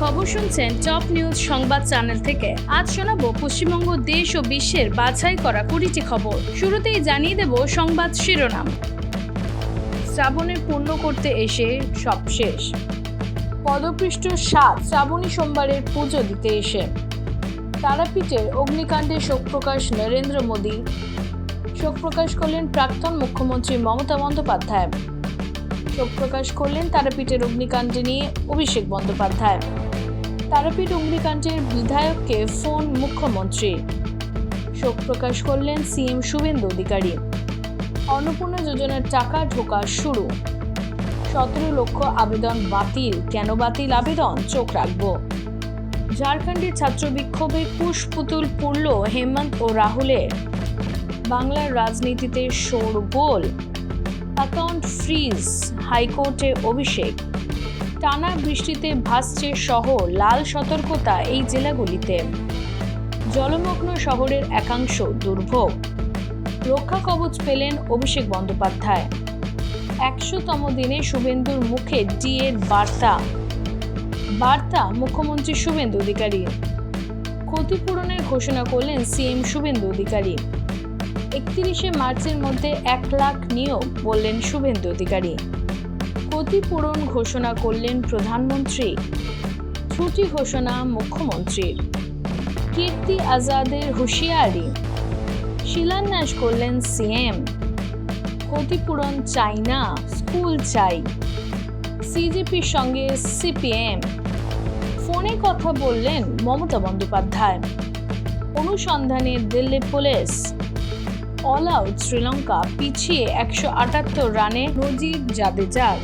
খবর শুনছেন top news সংবাদ চ্যানেল থেকে। আজ শোনাবো পশ্চিমবঙ্গ, দেশ ও বিশ্বের বাছাই করা 20টি খবর। শুরুতেই জানিয়ে দেব সংবাদ শিরোনাম। শ্রাবণের পূর্ণ করতে এসে সব শেষ। পদপৃষ্ট 7 শ্রাবণী সোমবারের পুজো দিতে এসে। তারাপীঠের অগ্নিকাণ্ডে শোক প্রকাশ নরেন্দ্র মোদী। শোক প্রকাশ করলেন প্রাক্তন মুখ্যমন্ত্রী মমতা বন্দ্যোপাধ্যায়। শোক প্রকাশ করলেন তারাপীঠের অগ্নিকাণ্ডে নিয়ে অভিষেক বন্দ্যোপাধ্যায়। তারাপীঠ অগ্নিকাণ্ডের বিধায়ককে ফোন মুখ্যমন্ত্রী। শোক প্রকাশ করলেন সিএম শুভেন্দু অধিকারী। অন্নপূর্ণা যোজনার টাকা ঢোকা শুরু। 17 লক্ষ আবেদন বাতিল। কেন বাতিল আবেদন? চোখ রাখব। ঝাড়খণ্ডের ছাত্র বিক্ষোভে কুশপুতুল পুড়ল হেমন্ত ও রাহুলের। বাংলার রাজনীতিতে শোরগোল। অ্যাকাউন্ট ফ্রিজ, হাইকোর্টে অভিষেক। টানা বৃষ্টিতে ভাসছে শহর, লাল সতর্কতা এই জেলাগুলিতে। জলমগ্ন শহরের একাংশ দুর্ভোগ। রক্ষা কবচ পেলেন অভিষেক বন্দ্যোপাধ্যায়। 100তম দিনে শুভেন্দুর মুখে ডিএর বার্তা মুখ্যমন্ত্রী শুভেন্দু অধিকারী। ক্ষতিপূরণের ঘোষণা করলেন সিএম শুভেন্দু অধিকারী। 31শে মার্চের মধ্যে 1 লাখ নিয়োগ বললেন শুভেন্দু অধিকারী। ক্ষতিপূরণ ঘোষণা করলেন প্রধানমন্ত্রী। ছুটি ঘোষণা মুখ্যমন্ত্রীর। কীর্তি আজাদের হুঁশিয়ারি। শিলান্যাস করলেন সিএম। ক্ষতিপূরণ চাই না, স্কুল চাই। সিজেপির সঙ্গে সিপিএম। ফোনে কথা বললেন মমতা বন্দ্যোপাধ্যায়। অনুসন্ধানে Delhi police. All out Sri Lanka, পিছিয়ে 178 রানে নজির জাদেজার।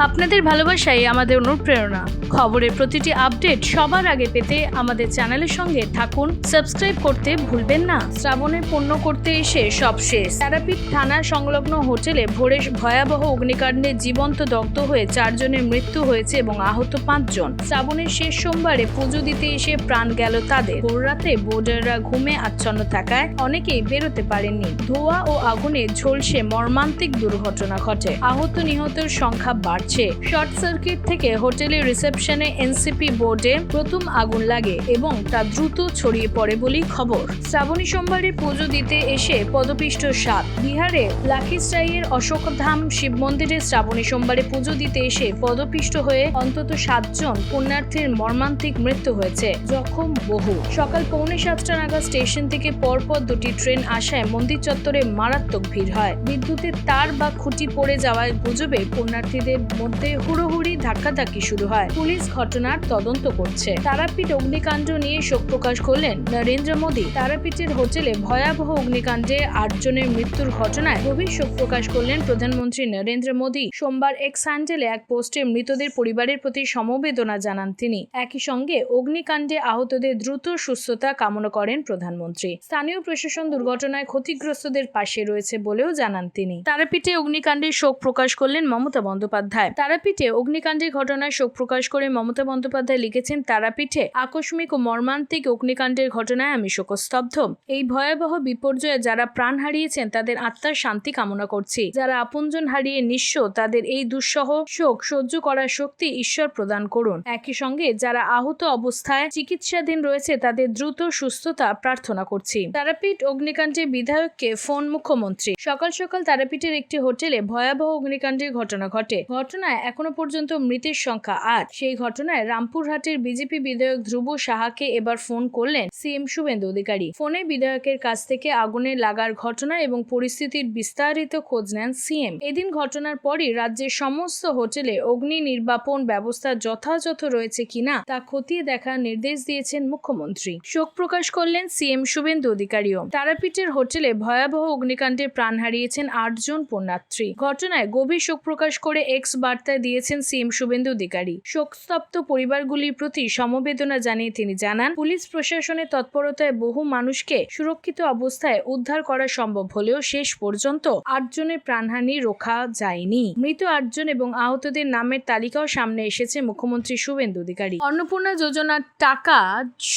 আপনাদের ভালোবাসাই আমাদের অনুপ্রেরণা। খবরের প্রতিটি আপডেট সবার আগে পেতে আমাদের চ্যানেলের সঙ্গে থাকুন। সাবস্ক্রাইব করতে ভুলবেন না। শ্রাবণে পূর্ণ করতে এসে সব শেষ। তারাপীঠ থানা সংলগ্ন হোটেলে ভোরে ভয়াবহ অগ্নিকাণ্ডে জীবন্ত দগ্ধ হয়ে 4 জনের মৃত্যু হয়েছে এবং আহত 5 জন। শ্রাবণের শেষ সোমবারে পুজো দিতে এসে প্রাণ গেল তাদের। ভোররাতে বোর্ডাররা ঘুমে আচ্ছন্ন থাকায় অনেকেই বেরোতে পারেননি। ধোঁয়া ও আগুনে ঝলসে মর্মান্তিক দুর্ঘটনা ঘটে। আহত নিহতের সংখ্যা বাড়ছে। শর্ট সার্কিট থেকে হোটেলের রিসেপশনে এনসিপি বোর্ডে প্রথম আগুন লাগে এবং তা দ্রুত ছড়িয়ে পড়ে বলেই খবর। শ্রাবণী সোমবারে পুজো দিতে এসে পদপিষ্ট 7। বিহারে লাখিসরাইয়ের অশোকধাম শিব মন্দিরে শ্রাবণী সোমবারে পুজো দিতে এসে পদপিষ্ট হয়ে অন্তত 7 জন পুণ্যার্থীর মর্মান্তিক মৃত্যু হয়েছে, জখম বহু। সকাল 6:45 নাগাদ স্টেশন থেকে পরপর 2টি ট্রেন আসায় মন্দির চত্বরে মারাত্মক ভিড় হয়। বিদ্যুতের তার বা খুঁটি পড়ে যাওয়ায় গুজবে পুণ্যার্থীদের মধ্যে হুড়োহুড়ি ধাক্কাধাক্কি শুরু হয়। পুলিশ ঘটনার তদন্ত করছে। তারাপীঠ অগ্নিকাণ্ড নিয়ে শোক প্রকাশ করলেন নরেন্দ্র মোদী। তারাপীঠের হোটেলে ভয়াবহ অগ্নিকাণ্ডে 8 জনের মৃত্যুর ঘটনায় গভীর শোক প্রকাশ করলেন প্রধানমন্ত্রী নরেন্দ্র মোদী। সোমবার এক্স হ্যান্ডেলে এক পোস্টে মৃতদের পরিবারের প্রতি সমবেদনা জানান তিনি। একই সঙ্গে অগ্নিকাণ্ডে আহতদের দ্রুত সুস্থতা কামনা করেন প্রধানমন্ত্রী। স্থানীয় প্রশাসন দুর্ঘটনায় ক্ষতিগ্রস্তদের পাশে রয়েছে বলেও জানান তিনি। তারাপীঠে অগ্নিকাণ্ডে শোক প্রকাশ করলেন মমতা বন্দ্যোপাধ্যায়। তারাপীঠে অগ্নিকাণ্ডের ঘটনায় শোক প্রকাশ করে মমতা বন্দ্যোপাধ্যায় লিখেছেন, তারাপীঠে আকস্মিক ও মর্মান্তিক অগ্নিকাণ্ডের ঘটনায় আমি শোকস্তব্ধ। এই ভয়াবহ বিপর্যয়ে যারা প্রাণ হারিয়েছেন তাদের আত্মার শান্তি কামনা করছি। যারা আপনজন হারিয়ে নিঃস্ব তাদের এই দুঃসহ শোক সহ্য করার শক্তি ঈশ্বর প্রদান করুন। একই সঙ্গে যারা আহত অবস্থায় চিকিৎসাধীন রয়েছে তাদের দ্রুত সুস্থতা প্রার্থনা করছি। তারাপীঠ অগ্নিকাণ্ডে বিধায়ককে ফোন মুখ্যমন্ত্রী। সকাল সকাল তারাপীঠের একটি হোটেলে ভয়াবহ অগ্নিকাণ্ডের ঘটনা ঘটে। ঘটনায় এখনো পর্যন্ত মৃতের সংখ্যা 8। সেই ঘটনায় রামপুরহাটের বিজেপি বিধায়ক ধ্রুব সাহাকে এবার ফোন করলেন সিএম শুভেন্দু অধিকারী। ফোনে বিধায়কের কাছ থেকে আগুনে লাগার ঘটনা এবং পরিস্থিতির বিস্তারিত খোঁজ নেন সিএম। এদিন ঘটনার পরই রাজ্যের সমস্ত হোটেলে অগ্নি নির্বাপন ব্যবস্থা যথাযথ রয়েছে কিনা তা খতিয়ে দেখার নির্দেশ দিয়েছেন মুখ্যমন্ত্রী। শোক প্রকাশ করলেন সিএম শুভেন্দু অধিকারীও। তারাপীঠের হোটেলে ভয়াবহ অগ্নিকাণ্ডে প্রাণ হারিয়েছেন 8 জন পুণ্যার্থী। ঘটনায় গভীর শোক প্রকাশ করে এক্স বার্তায় দিয়েছেন সিএম শুভেন্দু অধিকারী। শোকস্তব্ধ পরিবারগুলির প্রতি সমবেদনা জানিয়ে তিনি জানান, পুলিশ প্রশাসনের তৎপরতায় বহু মানুষকে সুরক্ষিত অবস্থায় উদ্ধার করা সম্ভব হলেও শেষ পর্যন্ত 8 জনের প্রাণহানি রোখা যায়নি। মৃত 8 জন এবং আহতদের নামের তালিকাও সামনে এসেছে মুখ্যমন্ত্রী শুভেন্দু অধিকারী। অন্নপূর্ণা যোজনার টাকা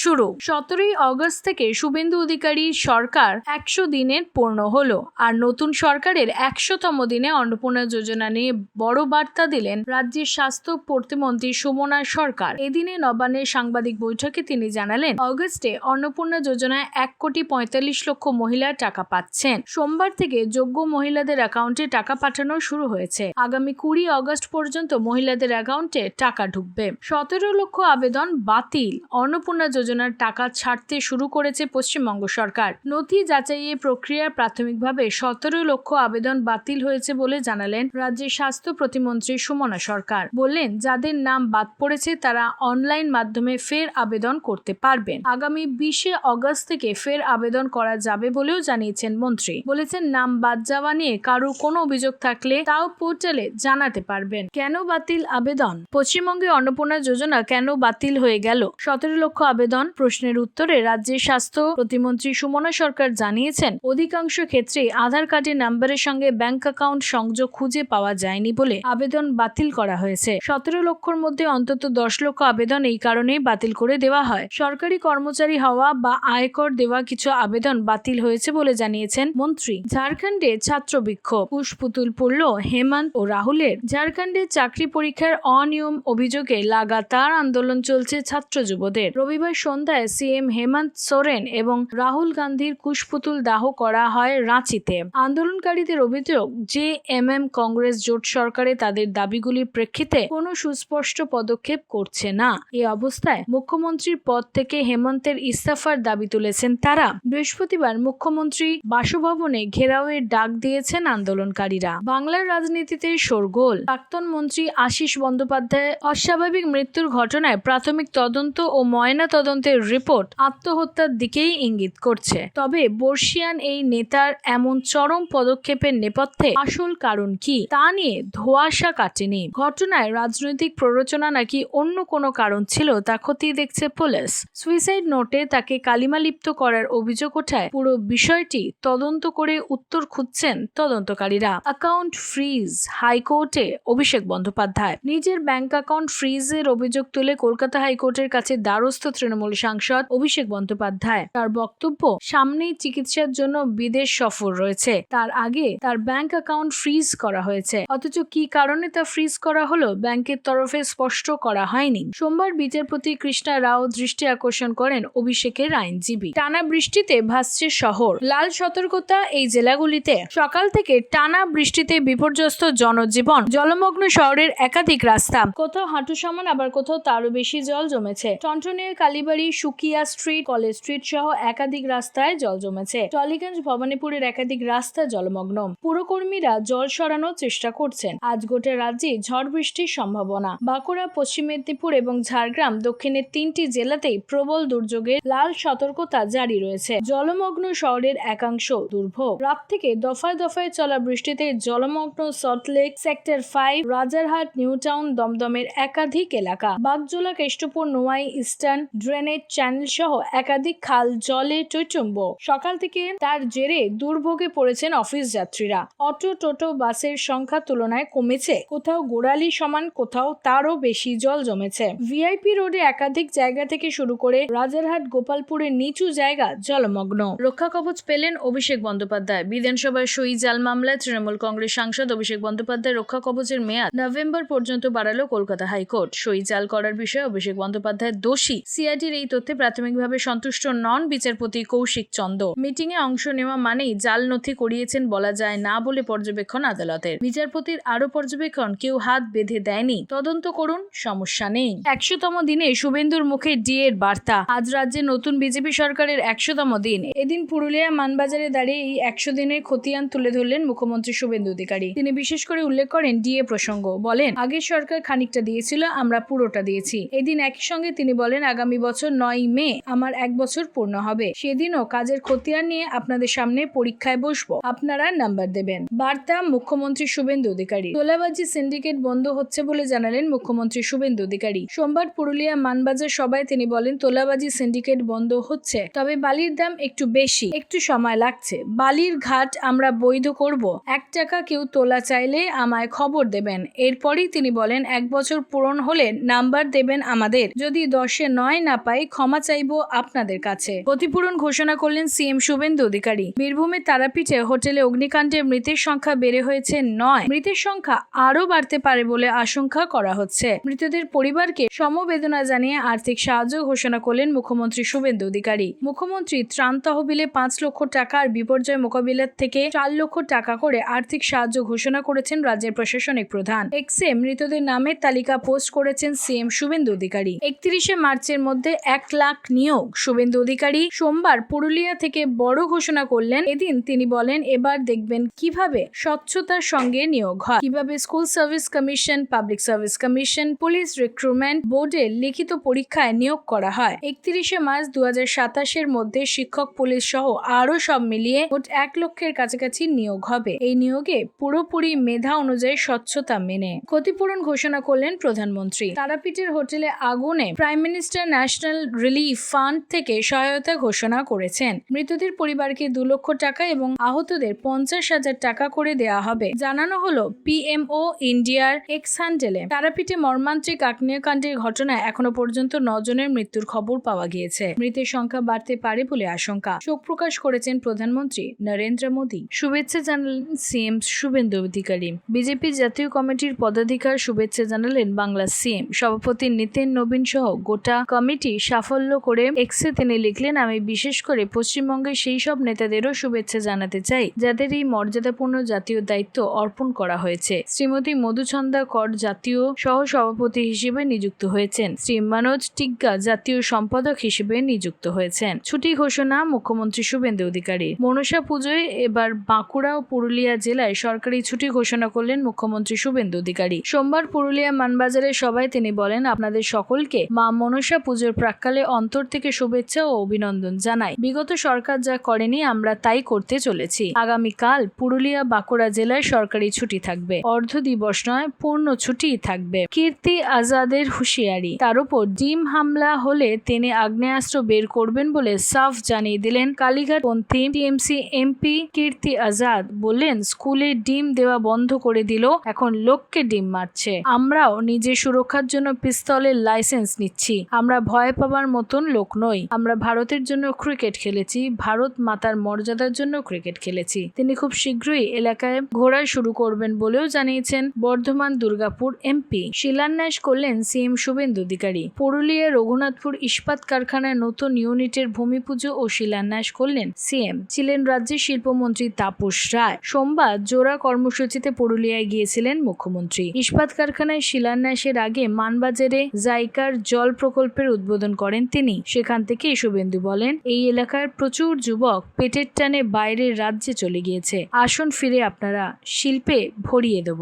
শুরু। 17 আগস্ট থেকে শুভেন্দু অধিকারীর সরকার 100 দিনের পূর্ণ হলো। আর নতুন সরকারের 100তম দিনে অন্নপূর্ণা যোজনা নিয়ে বড় বার্তা দিলেন রাজ্যের স্বাস্থ্য প্রতিমন্ত্রী সুমনা সরকার। এদিনে নবান্নের সাংবাদিক বৈঠকে তিনি জানালেন, অগস্টে অন্নপূর্ণা যোজনায় 1,45,00,000 মহিলা টাকা পাচ্ছেন। সোমবার থেকে যোগ্য মহিলাদের অ্যাকাউন্টে টাকা পাঠানো শুরু হয়েছে। আগামী 20 অগস্ট পর্যন্ত মহিলাদের অ্যাকাউন্টে টাকা ঢুকবে। 17 লক্ষ আবেদন বাতিল। অন্নপূর্ণা যোজনার টাকা ছাড়তে শুরু করেছে পশ্চিমবঙ্গ সরকার। নথি যাচাইয়ের প্রক্রিয়ায় প্রাথমিকভাবে 17 লক্ষ আবেদন বাতিল হয়েছে বলে জানালেন রাজ্যের স্বাস্থ্য প্রতিমন্ত্রী সুমনা সরকার। বললেন, যাদের নাম বাদ পড়েছে তারা অনলাইন মাধ্যমে ফের আবেদন করতে পারবেন। আগামী 20 অগস্ট থেকে ফের আবেদন করা যাবে বলেও জানিয়েছেন মন্ত্রী। বলেছেন, নাম বাদ যাওয়া নিয়ে কারোর কোনো অভিযোগ থাকলে তাও পোর্টালে জানাতে পারবেন। কেন বাতিল আবেদন? পশ্চিমবঙ্গে অন্নপূর্ণা যোজনা কেন বাতিল হয়ে গেল? 17 লক্ষ আবেদন প্রশ্নের উত্তরে রাজ্যের স্বাস্থ্য প্রতিমন্ত্রী সুমনা সরকার জানিয়েছেন, অধিকাংশ ক্ষেত্রে আধার কার্ডের নাম্বারের সঙ্গে ব্যাংক অ্যাকাউন্ট সংযোগ খুঁজে পাওয়া যায়নি বলে আবেদন বাতিল করা হয়েছে। 17 লক্ষর মধ্যে অন্তত 10 লক্ষ আবেদন এই কারণেই বাতিল করে দেওয়া হয়। সরকারি কর্মচারী হওয়া বা আয়কর দেওয়া কিছু আবেদন বাতিল হয়েছে বলে জানিয়েছেন মন্ত্রী। ঝাড়খণ্ডে ছাত্র বিক্ষোভ, কুশপুতুল পড়ল হেমন্ত ও রাহুলের। ঝাড়খণ্ডে চাকরি পরীক্ষার অনিয়ম অভিযোগে লাগাতার আন্দোলন চলছে ছাত্র যুবদের। রবিবার সন্ধ্যায় সিএম হেমন্ত সোরেন এবং রাহুল গান্ধীর কুশপুতুল দাহ করা হয় রাঁচিতে। আন্দোলনকারীদের অভিযোগ, জেএমএম কংগ্রেস জোট সরকারে তাদের দাবিগুলির প্রেক্ষিতে কোনো সুস্পষ্ট পদক্ষেপ করছে না। এই অবস্থায় মুখ্যমন্ত্রীর পদ থেকে হেমন্তের ইস্তফার দাবি তুলেছেন তারা। বৃহস্পতিবার মুখ্যমন্ত্রী বাসভবনে ঘেরাওয়ের ডাক দিয়েছেন আন্দোলনকারীরা। বাংলার রাজনীতিতে শোরগোল। প্রাক্তন মন্ত্রী আশিস বন্দ্যোপাধ্যায় অস্বাভাবিক মৃত্যুর ঘটনায় প্রাথমিক তদন্ত ও ময়না তদন্তের রিপোর্ট আত্মহত্যার দিকেই ইঙ্গিত করছে। তবে বর্ষিয়ান এই নেতার এমন চরম পদক্ষেপের নেপথ্যে আসল কারণ কি তা নিয়ে ধোঁয়াশা কাটেনি। ঘটনায় রাজনৈতিক প্ররোচনা নাকি অন্য কোনো কারণ ছিল তা খতিয়ে দেখছে পুলিশ। সুইসাইড নোটে তাকে কালিমালিপ্ত করার অভিযোগ ওঠায় পুরো বিষয়টি তদন্ত করে উত্তর খুঁজছেন তদন্তকারীরা। অ্যাকাউন্ট ফ্রিজ হাইকোর্টে অভিষেক বন্দ্যোপাধ্যায়। নিজের ব্যাংক অ্যাকাউন্ট ফ্রিজের অভিযোগ তুলে কলকাতা হাইকোর্টের কাছে দ্বারস্থ তৃণমূল সাংসদ অভিষেক বন্দ্যোপাধ্যায়। তার বক্তব্য, সামনেই চিকিৎসার জন্য বিদেশ সফর রয়েছে, তার আগে তার ব্যাংক অ্যাকাউন্ট ফ্রিজ করা হয়েছে। অথচ কি কারণে তা ফ্রিজ করা হলো ব্যাংকের তরফে স্পষ্ট করা হয়নি। সোমবার বিচারপতি কৃষ্ণা রাও দৃষ্টি আকর্ষণ করেন অভিষেকের আইনজীবী। টানা বৃষ্টিতে ভাসছে শহর। লাল সতর্কতা এই জেলাগুলিতে। সকাল থেকে টানা বৃষ্টিতে বিপর্যস্ত জনজীবন। জলমগ্ন শহরের একাধিক রাস্তা, কোথাও হাঁটু সমান আবার কোথাও তারও বেশি জল জমেছে। টনটনিয়া, কালীবাড়ি, সুকিয়া স্ট্রিট, কলেজ স্ট্রিট সহ একাধিক রাস্তায় জল জমেছে। টলিগঞ্জ, ভবানীপুরের একাধিক রাস্তা জলমগ্ন। পুরকর্মীরা জল সরানোর চেষ্টা করছেন। আজ গোটা রাজ্যে ঝড় বৃষ্টির সম্ভাবনা। বাঁকুড়া, পশ্চিম মেদিনীপুর এবং ঝাড়গ্রাম দক্ষিণের 3টি জেলাতেই প্রবল দুর্যোগের লাল সতর্কতা জারি রয়েছে। জলমগ্ন শহরের একাংশ দুর্ভোগ। রাত থেকে দফায় দফায় চলা বৃষ্টিতে জলমগ্ন সল্টলেক, সেক্টর 5, রাজারহাট, নিউ টাউন, দমদমের একাধিক এলাকা। Bagjola, Kestopur, Noai, Eastern Drainage Channel সহ একাধিক খাল জলে টইটুম্ব। সকাল থেকে তার জেরে দুর্ভোগে পড়েছেন অফিস যাত্রীরা। অটো, টোটো, বাসের সংখ্যা তুলনায় কমেছে। কোথাও গোড়ালি সমান, কোথাও তারও বেশি জল জমেছে। ভিআইপি রোডে একাধিক জায়গা থেকে শুরু করে রাজারহাট, গোপালপুরের নিচু জায়গা জলমগ্ন। রক্ষা কবচ পেলেন অভিষেক বন্দ্যোপাধ্যায়। বিধানসভায় সই জাল মামলায় তৃণমূল কংগ্রেস সাংসদ অভিষেক বন্দ্যোপাধ্যায় রক্ষা কবচের মেয়াদ নভেম্বর পর্যন্ত বাড়ালো কলকাতা হাইকোর্ট। সই জাল করার বিষয়ে অভিষেক বন্দ্যোপাধ্যায় দোষী। সিআইডির এই তথ্যে প্রাথমিকভাবে সন্তুষ্ট নন বিচারপতি কৌশিক চন্দ। মিটিংয়ে অংশ নেওয়া মানেই জাল নথি করিয়েছেন বলা যায় না বলে পর্যবেক্ষণ আদালতের। বিচারপতির আরো পর্যবেক্ষণ, কেউ হাত বেঁধে দেয়নি, তদন্ত করুন, সমস্যা নেই। 100তম দিনে শুভেন্দুর মুখে ডিএর বার্তা। আজ রাজ্যে নতুন বিজেপি সরকারের 100তম দিন। এদিন পুরুলিয়া মানবাজারে দাঁড়িয়ে এই 100 দিনের খতিয়ান তুলে ধরলেন মুখ্যমন্ত্রী শুভেন্দু অধিকারী। তিনি বিশেষ করে উল্লেখ করেন ডিএ প্রসঙ্গ। বলেন, আগের সরকার খানিকটা দিয়েছিল, আমরা পুরোটা দিয়েছি। এদিন একই সঙ্গে তিনি বলেন, আগামী বছর 9 মে আমার 1 বছর পূর্ণ হবে। সেদিনও কাজের খতিয়ান নিয়ে আপনাদের সামনে পরীক্ষায় বসবো, আপনারা নাম্বার দেবেন। বার্তা মুখ্যমন্ত্রী শুভেন্দু অধিকারী। তোলাবাজি সিন্ডিকেট বন্ধ হচ্ছে বলে জানালেন মুখ্যমন্ত্রী শুভেন্দু অধিকারী। সোমবার পুরুলিয়া মানবাজার সভায় তিনি বলেন, তোলাবাজি সিন্ডিকেট বন্ধ হচ্ছে, তবে বালির দাম একটু বেশি, একটু সময় লাগছে। বালির ঘাট আমরা বৈধ করব। 1 টাকা কেউ তোলা চাইলে আমায় খবর দেবেন। এরপরই তিনি বলেন, 1 বছর পূরণ হলে নাম্বার দেবেন আমাদের। যদি 10-এ 9 না পাই ক্ষমা চাইবো আপনাদের কাছে। ক্ষতিপূরণ ঘোষণা করলেন সিএম শুভেন্দু অধিকারী। বীরভূমের তারাপীঠে হোটেলে অগ্নিকাণ্ডে মৃতের সংখ্যা বেড়ে হয়েছে 9। মৃতের সংখ্যা আরও বাড়তে পারে বলে আশঙ্কা করা হচ্ছে। মৃতদের পরিবারকে সমবেদনা জানিয়ে আর্থিক সাহায্য ঘোষণা করলেন মুখ্যমন্ত্রী শুভেন্দু অধিকারী। মুখ্যমন্ত্রী ত্রাণ তহবিলে 5 লক্ষ টাকা আর বিপর্যয় মোকাবিলার থেকে 4 লক্ষ টাকা করে আর্থিক সাহায্য ঘোষণা করেছেন রাজ্যের প্রশাসনিক প্রধান। এক্সে মৃতদের নামের তালিকা পোস্ট করেছেন সিএম শুভেন্দু অধিকারী। 31শে মার্চের মধ্যে 1 লাখ নিয়োগ। শুভেন্দু অধিকারী সোমবার পুরুলিয়া থেকে বড় ঘোষণা করলেন। এদিন তিনি বলেন, এবার দেখবেন কিভাবে স্বচ্ছতার সঙ্গে নিয়োগ হয়, কিভাবে school service commission, public service commission, police recruitment বোর্ডে লিখিত পরীক্ষায় নিয়োগ করা হয়। 31শে মার্চ 2027-এর মধ্যে শিক্ষক, পুলিশ সহ আরো সব মিলিয়ে মোট 1 লক্ষের কাছাকাছি নিয়োগ হবে। এই নিয়োগে পুরোপুরি মেধা অনুযায়ী স্বচ্ছতা মেনে ক্ষতিপূরণ ঘোষণা করলেন প্রধানমন্ত্রী। তারাপীঠের হোটেলে আগুনে prime minister national relief fund থেকে সহায়তা ঘোষণা করেছেন। মৃতদের পরিবারকে 2 লক্ষ টাকা এবং আহতদের 50,000 টাকা করে দেওয়া হবে। জানানো হলো পিএমও ইন্ডিয়ার এক্স হ্যান্ডেলে। তারাপীঠে মর্মান্তিক আগ্নেয়কাণ্ডের ঘটনায় এখনো পর্যন্ত 9 জনের মৃত্যুর খবর পাওয়া গিয়েছে। মৃতের সংখ্যা বাড়তে পারে বলে আশঙ্কা। শোক প্রকাশ করেছেন প্রধানমন্ত্রী নরেন্দ্র মোদী। শুভেচ্ছা জানালেন সিএম শুভেন্দু অধিকারী। বিজেপি জাতীয় কমিটির পদাধিকার শুভেচ্ছা জানালেন বাংলা সিএম। সভাপতি নিতেন নবীন সহ গোটা কমিটি সাফল্য করে এক্সে তিনি লিখলেন, আমি বিশেষ করে পশ্চিমবঙ্গের সেই সব নেতাদেরও শুভেচ্ছা জানাতে চাই যাদের এই মর্যাদাপূর্ণ জাতীয় দায়িত্ব অর্পণ করা হয়েছে। শ্রীমতী মধুচন্দা কর জাতীয় সহ সভাপতি হিসেবে নিযুক্ত হয়েছেন। শ্রী মনোজ টিগ্গা জাতীয় সম্পাদক হিসেবে নিযুক্ত হয়েছেন। ছুটি ঘোষণা মুখ্যমন্ত্রী শুভেন্দু অধিকারী। মনসা পুজোয় এবার বাঁকুড়া ও পুরুলিয়া জেলায় সরকারি ছুটি ঘোষণা করলেন মুখ্যমন্ত্রী শুভেন্দু অধিকারী। সোমবার পুরুলিয়া মানবাজারের সভায় তিনি বলেন, আপনাদের সকলকে মা মনসা পুজোর প্রাক্কালে অন্তর থেকে শুভেচ্ছা ও অভিনন্দন জানাই। বিগত সরকার যা করেনি আমরা তাই করতে চলেছি। আগামীকাল পুরুলিয়া, বাঁকুড়া জেলায় সরকারি ছুটি থাকবে। অর্ধ দিবস নয়, পূর্ণ ছুটি থাকবে। কীর্তি আজাদের হুঁশিয়ারি। তার উপর ডিম হামলা হলে তিনি আগ্নেয়াস্ত্র বের করবেন বলে সাফ জানিয়ে দিলেন কালীঘাটপন্থী টিএমসি এমপি কীর্তি আজাদ। বললেন, স্কুলে ডিম দেওয়া বন্ধ করে দিল, এখন লোককে ডিম মারছে। আমরাও নিজের সুরক্ষার জন্য পিস্তলের লাইসেন্স নিচ্ছি। আমরা ভয় পাবার মতন লোক নই। আমরা ভারতের জন্য ক্রিকেট খেলেছি, ভারত মাতার মর্যাদার জন্য ক্রিকেট খেলেছি। তিনি খুব শীঘ্রই এলাকায় ঘোরা শুরু করবেন বলেও জানিয়েছেন বর্ধমান দুর্গাপুর এমপি। শিলান্যাস করলেন সিএম শুভেন্দু অধিকারী। পুরুলিয়া রঘুনাথপুর ইস্পাত কারখানার নতুন ইউনিটের ভূমিপুজো ও শিলান্যাস করলেন সিএম। ছিলেন রাজ্যের শিল্পমন্ত্রী তাপস রায়। সোমবার জোড়া কর্মসূচিতে পুরুলিয়ায় গিয়েছিলেন মুখ্যমন্ত্রী। ইস্পাত কারখানায় শিলান্যাসের আগে মানবাজারে জাইকার জল প্রকল্পের উদ্বোধন করেন তিনি। সেখান থেকে শুভেন্দু বলেন, এই এলাকার প্রচুর যুবক পেটের টানে বাইরের রাজ্যে চলে গিয়েছে। আসুন ফিরে আপনারা শিল্পে ভরিয়ে দেব।